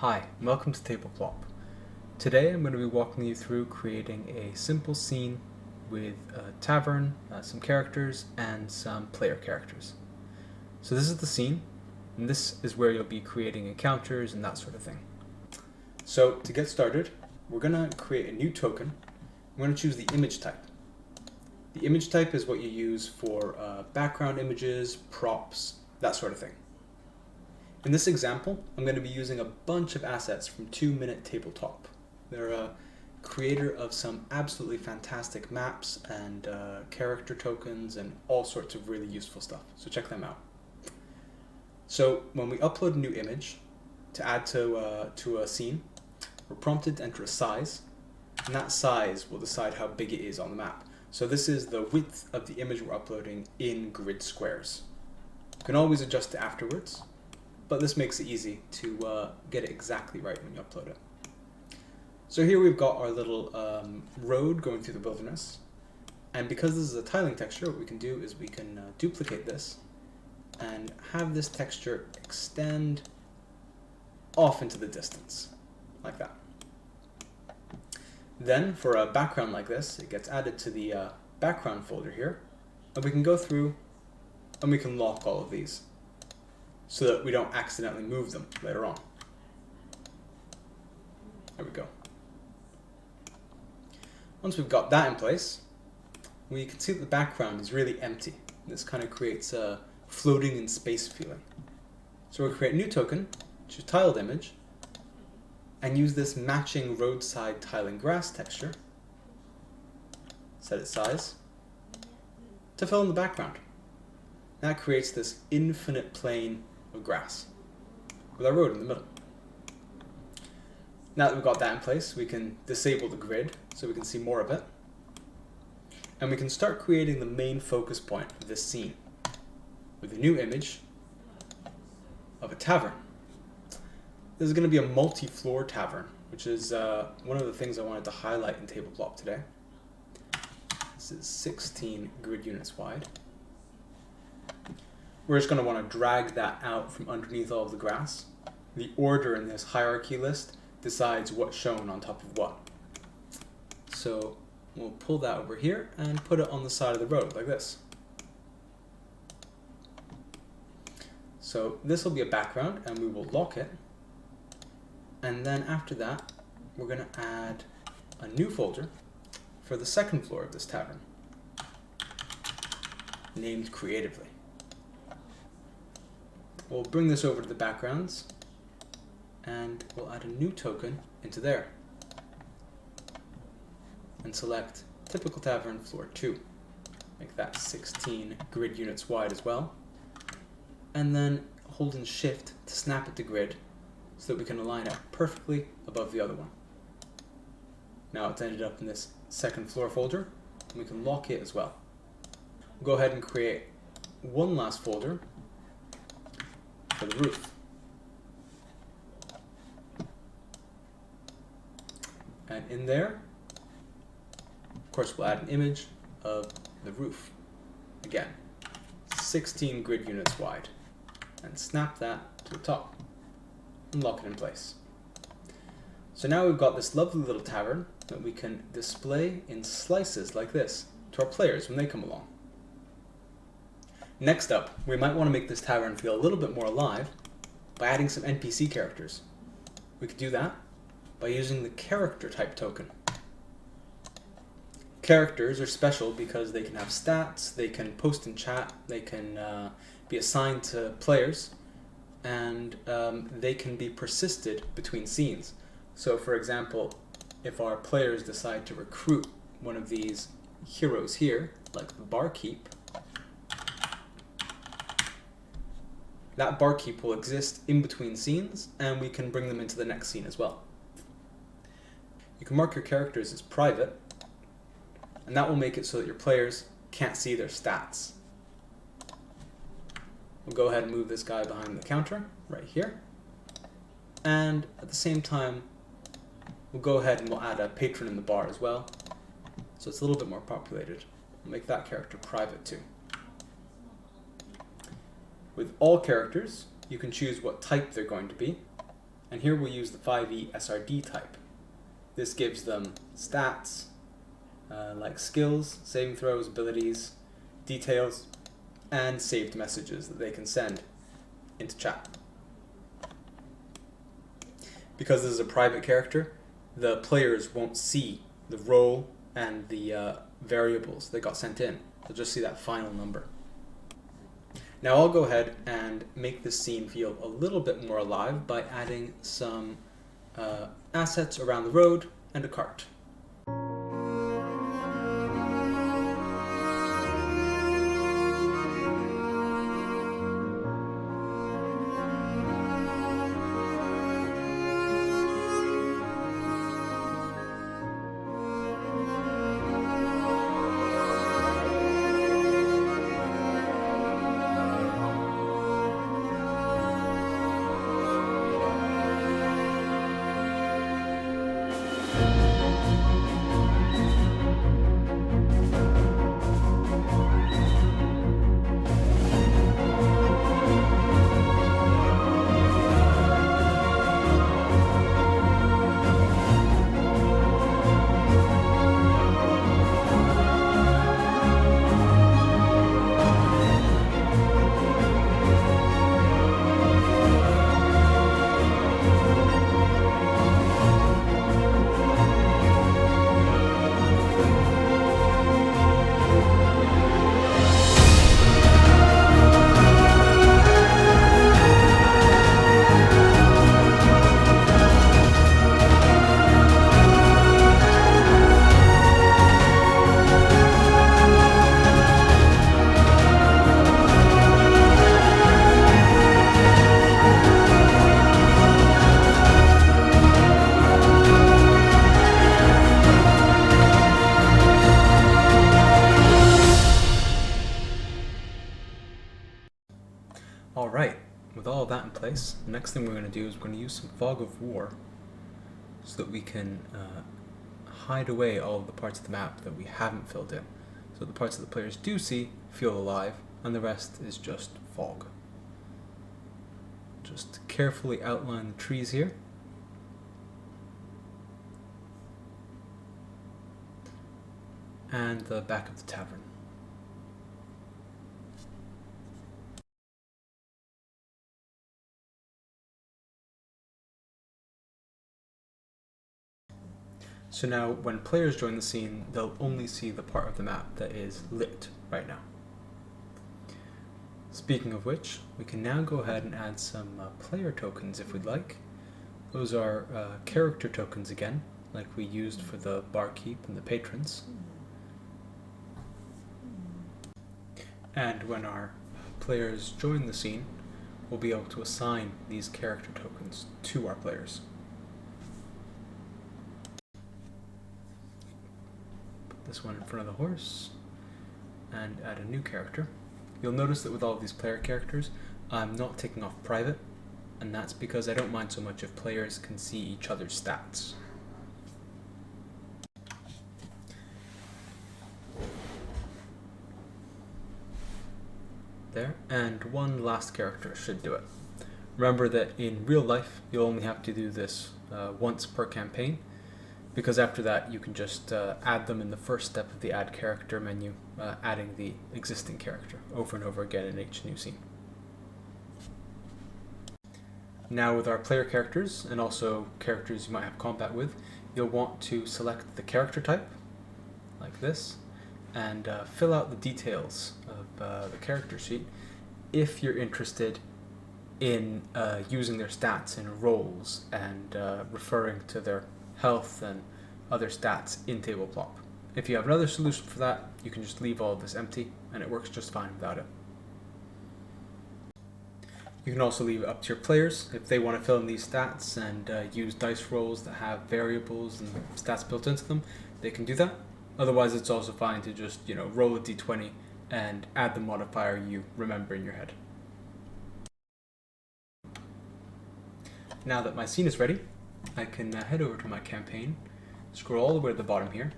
Hi, and welcome to Tableplop. Today I'm going to be walking you through creating a simple scene with a tavern, some characters, and some player characters. So this is the scene, and this is where you'll be creating encounters and that sort of thing. So to get started, we're going to create a new token. I'm going to choose the image type. The image type is what you use for background images, props, that sort of thing. In this example, I'm going to be using a bunch of assets from 2 Minute Tabletop. They're a creator of some absolutely fantastic maps and character tokens and all sorts of really useful stuff, so check them out. So when we upload a new image to add to a scene, we're prompted to enter a size, and that size will decide how big it is on the map. So this is the width of the image we're uploading in grid squares. You can always adjust it afterwards, but this makes it easy to get it exactly right when you upload it. So here we've got our little road going through the wilderness, and because this is a tiling texture, what we can do is we can duplicate this and have this texture extend off into the distance, like that. Then for a background like this, it gets added to the background folder here, and we can go through and we can lock all of these, so that we don't accidentally move them later on. There we go. Once we've got that in place, we can see that the background is really empty. This kind of creates a floating in space feeling. So we'll create a new token, choose tiled image, and use this matching roadside tiling grass texture, set its size, to fill in the background. That creates this infinite plane of grass with our road in the middle. Now that we've got that in place, we can disable the grid so we can see more of it, and we can start creating the main focus point of this scene with a new image of a tavern. This is going to be a multi-floor tavern, which is one of the things I wanted to highlight in Tableplop today. This is 16 grid units wide. We're just going to want to drag that out from underneath all of the grass. The order in this hierarchy list decides what's shown on top of what. So we'll pull that over here and put it on the side of the road like this. So this will be a background, and we will lock it. And then after that, we're going to add a new folder for the second floor of this tavern, named creatively. We'll bring this over to the backgrounds, and we'll add a new token into there, and select typical tavern floor 2. Make that 16 grid units wide as well, and then holding shift to snap it to grid so that we can align it perfectly above the other one. Now it's ended up in this second floor folder, and we can lock it as well. We'll go ahead and create one last folder for the roof. And in there, of course, we'll add an image of the roof. Again, 16 grid units wide. And snap that to the top and lock it in place. So now we've got this lovely little tavern that we can display in slices like this to our players when they come along. Next up, we might want to make this tavern feel a little bit more alive by adding some NPC characters. We could do that by using the character type token. Characters are special because they can have stats, they can post in chat, they can be assigned to players, and they can be persisted between scenes. So for example, if our players decide to recruit one of these heroes here, like the barkeep, that barkeep will exist in between scenes, and we can bring them into the next scene as well. You can mark your characters as private, and that will make it so that your players can't see their stats. We'll go ahead and move this guy behind the counter, right here. And at the same time, we'll go ahead and we'll add a patron in the bar as well, so it's a little bit more populated. We'll make that character private too. With all characters, you can choose what type they're going to be, And here we'll use the 5e SRD type. This gives them stats, like skills, saving throws, abilities, details, and saved messages that they can send into chat. Because this is a private character, the players won't see the role and the variables that got sent in. They'll just see that final number. Now I'll go ahead and make this scene feel a little bit more alive by adding some assets around the road and a cart. Alright, with all of that in place, the next thing we're going to do is we're going to use some fog of war so that we can hide away all of the parts of the map that we haven't filled in. So the parts that the players do see feel alive, and the rest is just fog. Just carefully outline the trees here. And the back of the tavern. So now, when players join the scene, they'll only see the part of the map that is lit right now. Speaking of which, we can now go ahead and add some player tokens if we'd like. Those are character tokens again, like we used for the barkeep and the patrons. And when our players join the scene, we'll be able to assign these character tokens to our players. This one in front of the horse, and add a new character. You'll notice that with all of these player characters, I'm not taking off private, and that's because I don't mind so much if players can see each other's stats. There, and one last character should do it. Remember that in real life, you'll only have to do this once per campaign, because after that you can just add them in the first step of the add character menu, adding the existing character over and over again in each new scene. Now with our player characters, and also characters you might have combat with, you'll want to select the character type, like this, and fill out the details of the character sheet if you're interested in using their stats in roles and referring to their health and other stats in Tableplop. If you have another solution for that, you can just leave all of this empty and it works just fine without it. You can also leave it up to your players. If they want to fill in these stats and use dice rolls that have variables and stats built into them, they can do that. Otherwise, it's also fine to just, roll a d20 and add the modifier you remember in your head. Now that my scene is ready, I can head over to my campaign, scroll all the way to the bottom here,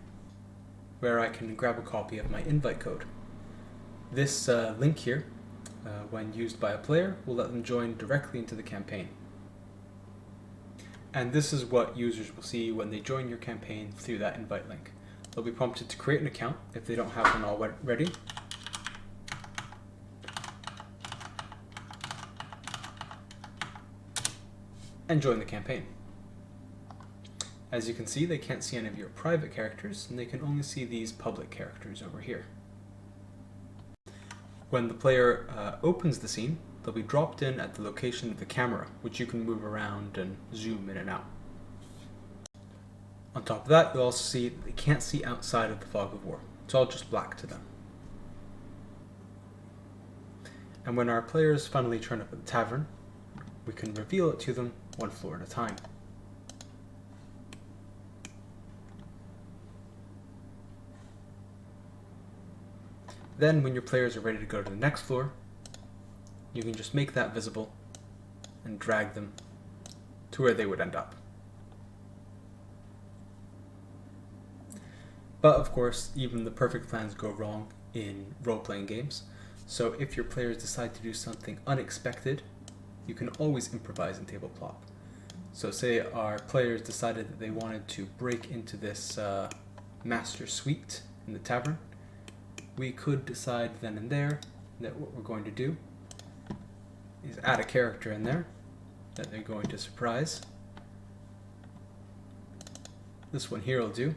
where I can grab a copy of my invite code. This link here, when used by a player, will let them join directly into the campaign. And this is what users will see when they join your campaign through that invite link. They'll be prompted to create an account if they don't have one already. And join the campaign. As you can see, they can't see any of your private characters, and they can only see these public characters over here. When the player opens the scene, they'll be dropped in at the location of the camera, which you can move around and zoom in and out. On top of that, you'll also see that they can't see outside of the fog of war. It's all just black to them. And when our players finally turn up at the tavern, we can reveal it to them one floor at a time. Then, when your players are ready to go to the next floor, you can just make that visible and drag them to where they would end up. But of course, even the perfect plans go wrong in role-playing games. So if your players decide to do something unexpected, you can always improvise in Tableplop. So say our players decided that they wanted to break into this master suite in the tavern. We could decide then and there that what we're going to do is add a character in there that they're going to surprise. This one here will do.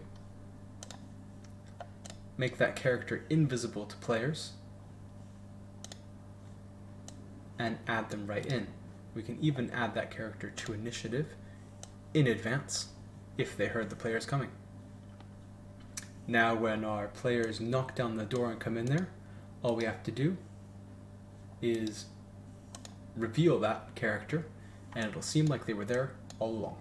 Make that character invisible to players and add them right in. We can even add that character to initiative in advance if they heard the players coming. Now when our players knock down the door and come in there, all we have to do is reveal that character and it'll seem like they were there all along.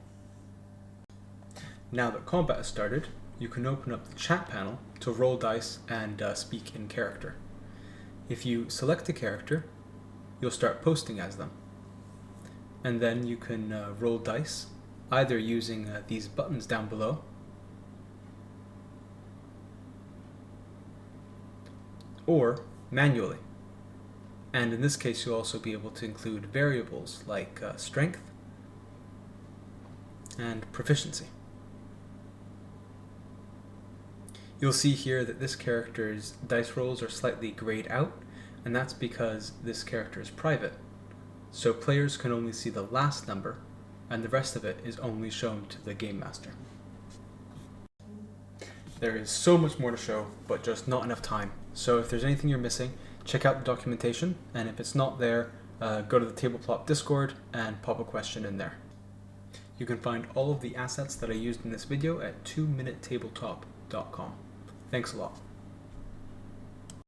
Now that combat has started, you can open up the chat panel to roll dice and speak in character. If you select a character, you'll start posting as them. And then you can roll dice, either using these buttons down below, or manually. And in this case, you'll also be able to include variables like strength and proficiency. You'll see here that this character's dice rolls are slightly grayed out, and that's because this character is private. So players can only see the last number, and the rest of it is only shown to the game master. There is so much more to show, but just not enough time. So if there's anything you're missing, check out the documentation, and if it's not there, go to the Tableplop Discord and pop a question in there. You can find all of the assets that I used in this video at 2minutetabletop.com. Thanks a lot.